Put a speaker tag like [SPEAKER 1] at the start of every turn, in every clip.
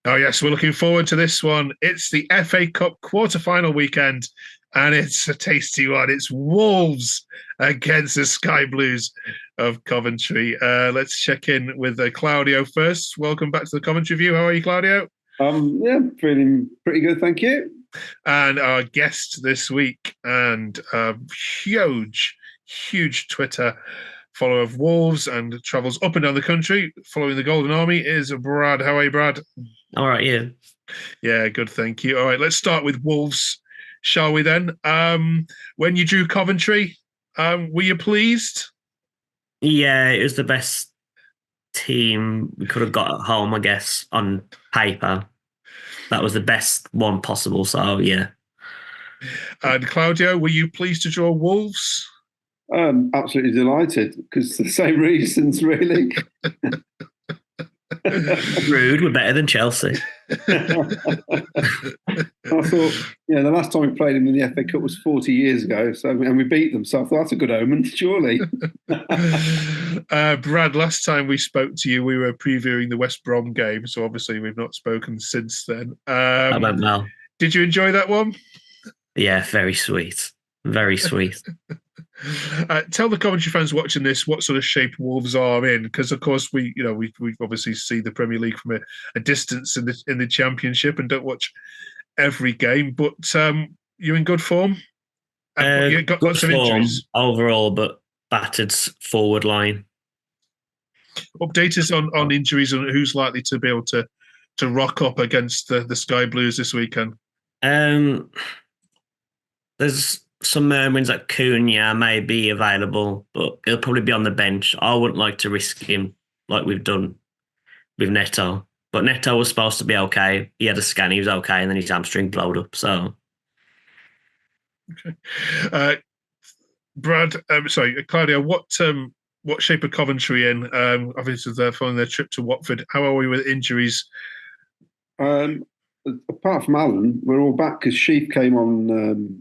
[SPEAKER 1] Oh, yes, we're looking forward to this one. It's the FA Cup quarter-final weekend, and it's a tasty one. It's Wolves against the Sky Blues of Coventry. Let's check in with Claudio first. Welcome back to the Coventry View. How are you, Claudio?
[SPEAKER 2] Yeah, feeling pretty good, thank you.
[SPEAKER 1] And our guest this week, and huge, huge Twitter follower of Wolves and travels up and down the country following the Golden Army, is Brad. How are you, Brad?
[SPEAKER 3] All right, yeah.
[SPEAKER 1] Yeah, good, thank you. All right, let's start with Wolves, shall we then? When you drew Coventry, were you pleased?
[SPEAKER 3] Yeah, it was the best team we could have got at home, I guess, on paper. That was the best one possible, so yeah.
[SPEAKER 1] And Claudio, were you pleased to draw Wolves?
[SPEAKER 2] Absolutely delighted because the same reasons, really.
[SPEAKER 3] Rude, we're better than Chelsea.
[SPEAKER 2] I thought, the last time we played them in the FA Cup was 40 years ago, and we beat them. So I thought that's a good omen, surely.
[SPEAKER 1] Brad, last time we spoke to you, we were previewing the West Brom game, so obviously we've not spoken since then.
[SPEAKER 3] That went well.
[SPEAKER 1] Did you enjoy that one?
[SPEAKER 3] Yeah, very sweet. Very sweet.
[SPEAKER 1] Tell the Coventry fans watching this what sort of shape Wolves are in, because of course we obviously see the Premier League from a distance in the Championship and don't watch every game. But you're in good form.
[SPEAKER 3] You got lots of injuries overall, but battered forward line.
[SPEAKER 1] Update us on injuries and who's likely to be able to rock up against the Sky Blues this weekend.
[SPEAKER 3] There's some murmurings that Cunha may be available, but he'll probably be on the bench. I wouldn't like to risk him like we've done with Neto. But Neto was supposed to be okay. He had a scan, he was okay, and then his hamstring blowed up. So,
[SPEAKER 1] okay. Brad, Claudio, what shape are Coventry in? Obviously, they're following their trip to Watford. How are we with injuries?
[SPEAKER 2] Apart from Alan, we're all back because Sheep came on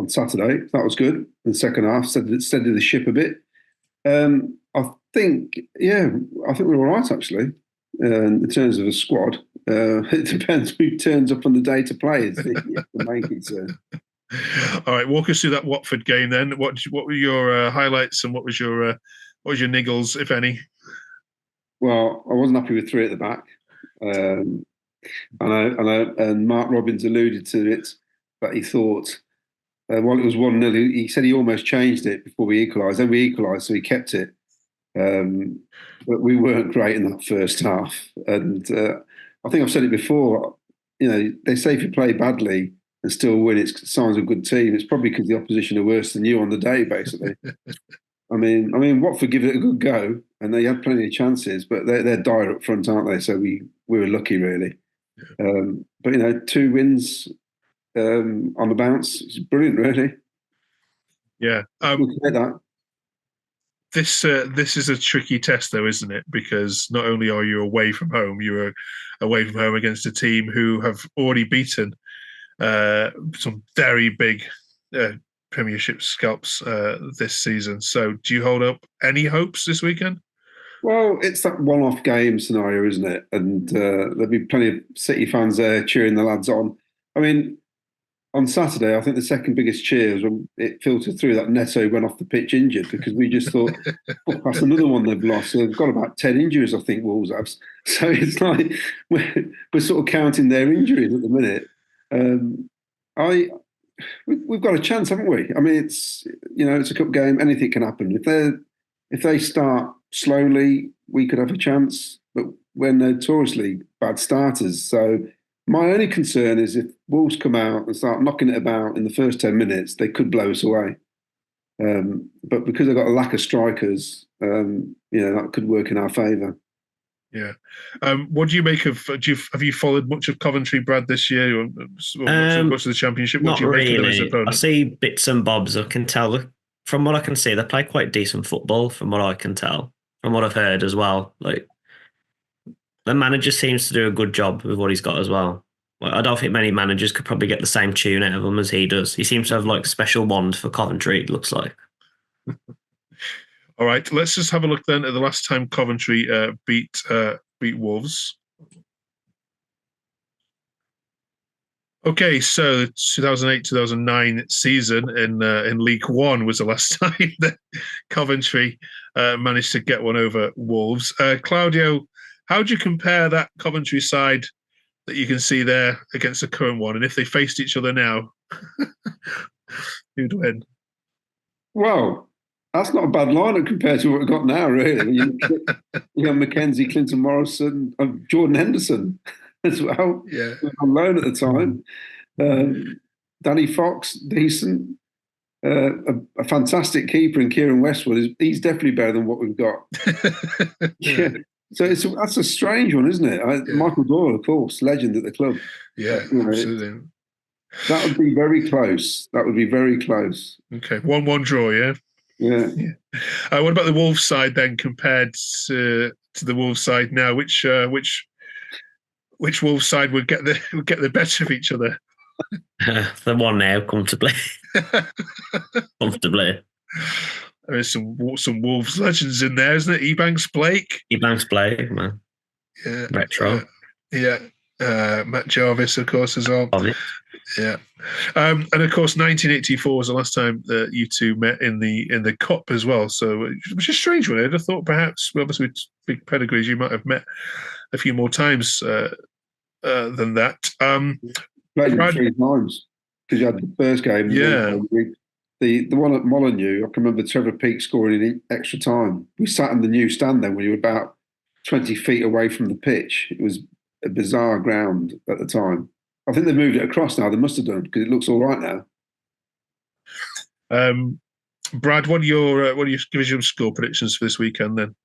[SPEAKER 2] Saturday. That was good. In the second half, steadied the ship a bit. I think we're all right actually. In terms of a squad, it depends who turns up on the day to play. Is the main concern.
[SPEAKER 1] All right, walk us through that Watford game then. What were your highlights and what was your niggles, if any?
[SPEAKER 2] Well, I wasn't happy with three at the back, and Mark Robbins alluded to it, but he thought. While it was 1-0, he said he almost changed it before we equalised. Then we equalised, so he kept it. But we weren't great in that first half. And I think I've said it before, they say if you play badly and still win, it's signs of a good team. It's probably because the opposition are worse than you on the day, basically. I mean, Watford give it a good go, and they had plenty of chances, but they're dire up front, aren't they? So we were lucky, really. But 2 wins on the bounce. It's brilliant, really.
[SPEAKER 1] Yeah. This is a tricky test, though, isn't it? Because not only are you away from home, you're away from home against a team who have already beaten some very big Premiership scalps this season. So do you hold up any hopes this weekend?
[SPEAKER 2] Well, it's that one-off game scenario, isn't it? And there'll be plenty of City fans there cheering the lads on. I mean, on Saturday, I think the second biggest cheers when it filtered through that Neto went off the pitch injured, because we just thought, that's another one they've lost. So they've got about 10 injuries, I think, Wolves have. So it's like we're sort of counting their injuries at the minute. We've got a chance, haven't we? I mean, it's a cup game. Anything can happen. If they start slowly, we could have a chance. But we're notoriously bad starters. So my only concern is if Wolves come out and start knocking it about in the first 10 minutes, they could blow us away. But because they've got a lack of strikers, that could work in our favour.
[SPEAKER 1] Yeah. What do you make of? Have you followed much of Coventry, Brad, this year, or much of the Championship? What do you make of them as an opponent?
[SPEAKER 3] I see bits and bobs. I can tell from what I can see, they play quite decent football. From what I can tell, from what I've heard as well, like. The manager seems to do a good job with what he's got as well. Like, I don't think many managers could probably get the same tune out of him as he does. He seems to have like special wand for Coventry, it looks like.
[SPEAKER 1] All right, let's just have a look then at the last time Coventry beat Wolves. Okay, so the 2008-2009 season in League One was the last time that Coventry managed to get one over Wolves. Claudio, how do you compare that Coventry side that you can see there against the current one? And if they faced each other now, who'd win?
[SPEAKER 2] Well, that's not a bad lineup compared to what we've got now, really. You have Mackenzie, Clinton Morrison, and Jordan Henderson as well.
[SPEAKER 1] Yeah.
[SPEAKER 2] On loan at the time. Danny Fox, decent. A fantastic keeper in Kieran Westwood. He's definitely better than what we've got. Yeah. So that's a strange one, isn't it?
[SPEAKER 1] Yeah.
[SPEAKER 2] Michael Doyle, of course, legend at the club.
[SPEAKER 1] Yeah, absolutely.
[SPEAKER 2] That would be very close. That would be very close.
[SPEAKER 1] Okay, 1-1 draw, yeah?
[SPEAKER 2] Yeah.
[SPEAKER 1] What about the Wolves side then compared to the Wolves side now? Which Wolves side would get the better of each other?
[SPEAKER 3] The one now, comfortably. Comfortably.
[SPEAKER 1] There's some Wolves legends in there, isn't it? Ebanks Blake,
[SPEAKER 3] man.
[SPEAKER 1] Yeah.
[SPEAKER 3] Retro.
[SPEAKER 1] Matt Jarvis, of course, as well. Yeah. And of course, 1984 was the last time that you two met in the Cup as well. So, which is a strange one. I'd have thought perhaps, obviously, with big pedigrees, you might have met a few more times than that.
[SPEAKER 2] Played him 3 times because you had the first game.
[SPEAKER 1] Yeah.
[SPEAKER 2] The one at Molyneux, I can remember Trevor Peake scoring in extra time. We sat in the new stand then when you were about 20 feet away from the pitch. It was a bizarre ground at the time. I think they've moved it across now. They must have done because it looks all right
[SPEAKER 1] now. Brad, what are your give us your score predictions for this weekend then?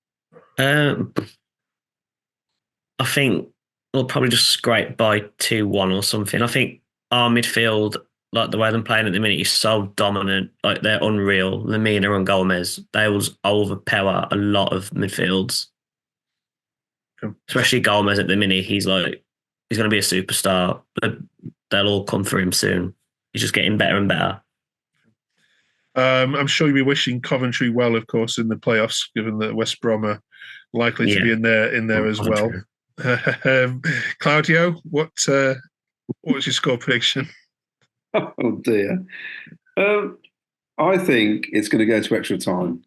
[SPEAKER 3] I think we'll probably just scrape by 2-1 or something. I think our midfield, like the way they're playing at the minute, is so dominant. Like they're unreal. Lemina and Gomez, they will overpower a lot of midfields. Especially Gomez at the minute. He's going to be a superstar. They'll all come for him soon. He's just getting better and better.
[SPEAKER 1] I'm sure you'll be wishing Coventry well, of course, in the playoffs, given that West Brom are likely to be in there as well. Claudio, what's your score prediction?
[SPEAKER 2] Oh dear. I think it's going to go to extra time.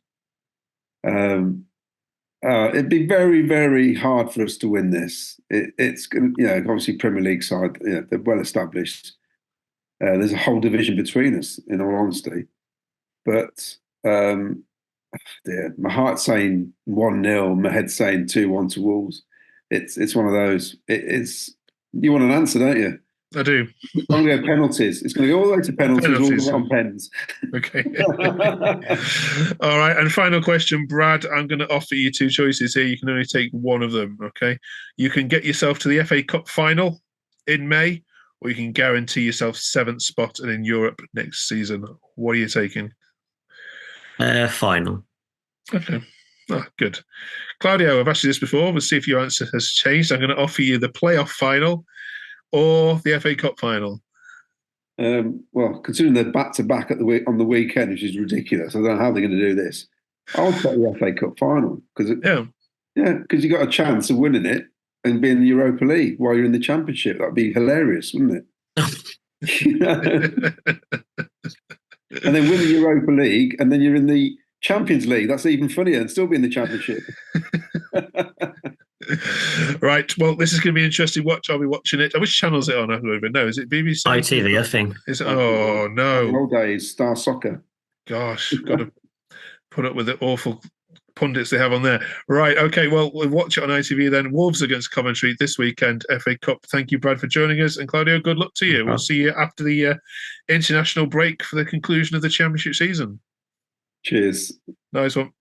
[SPEAKER 2] It'd be very, very hard for us to win this. It's going to, obviously Premier League side, they're well established. There's a whole division between us, in all honesty. But dear, my heart's saying 1-0, my head's saying 2-1 to Wolves. It's one of those. You want an answer, don't you?
[SPEAKER 1] I do.
[SPEAKER 2] It's going to go penalties. It's going to go all the way to penalties. All the way on pens.
[SPEAKER 1] Okay. All right. And final question, Brad. I'm going to offer you 2 choices here. You can only take one of them. Okay. You can get yourself to the FA Cup final in May, or you can guarantee yourself 7th spot and in Europe next season. What are you taking?
[SPEAKER 3] Final.
[SPEAKER 1] Okay. Oh, good. Claudio, I've asked you this before. We'll see if your answer has changed. I'm going to offer you the playoff final or the FA Cup final.
[SPEAKER 2] Well, considering they're back-to-back on the weekend, which is ridiculous, I don't know how they're going to do this. I'll take the FA Cup final because because you got a chance of winning it and being in the Europa League while you're in the Championship. That'd be hilarious, wouldn't it? And then win the Europa League, and then you're in the Champions League. That's even funnier, and still be in the Championship.
[SPEAKER 1] Right. Well, this is going to be an interesting watch. I'll be watching it. Which channel is it on? I don't even know. Is it BBC?
[SPEAKER 3] ITV, I think.
[SPEAKER 1] Is it? Oh no!
[SPEAKER 2] Old days, Star Soccer.
[SPEAKER 1] Gosh, got to put up with the awful pundits they have on there. Right. Okay. Well, we'll watch it on ITV then. Wolves against Coventry this weekend, FA Cup. Thank you, Brad, for joining us, and Claudio, good luck to you. We'll see you after the international break for the conclusion of the Championship season.
[SPEAKER 2] Cheers.
[SPEAKER 1] Nice one.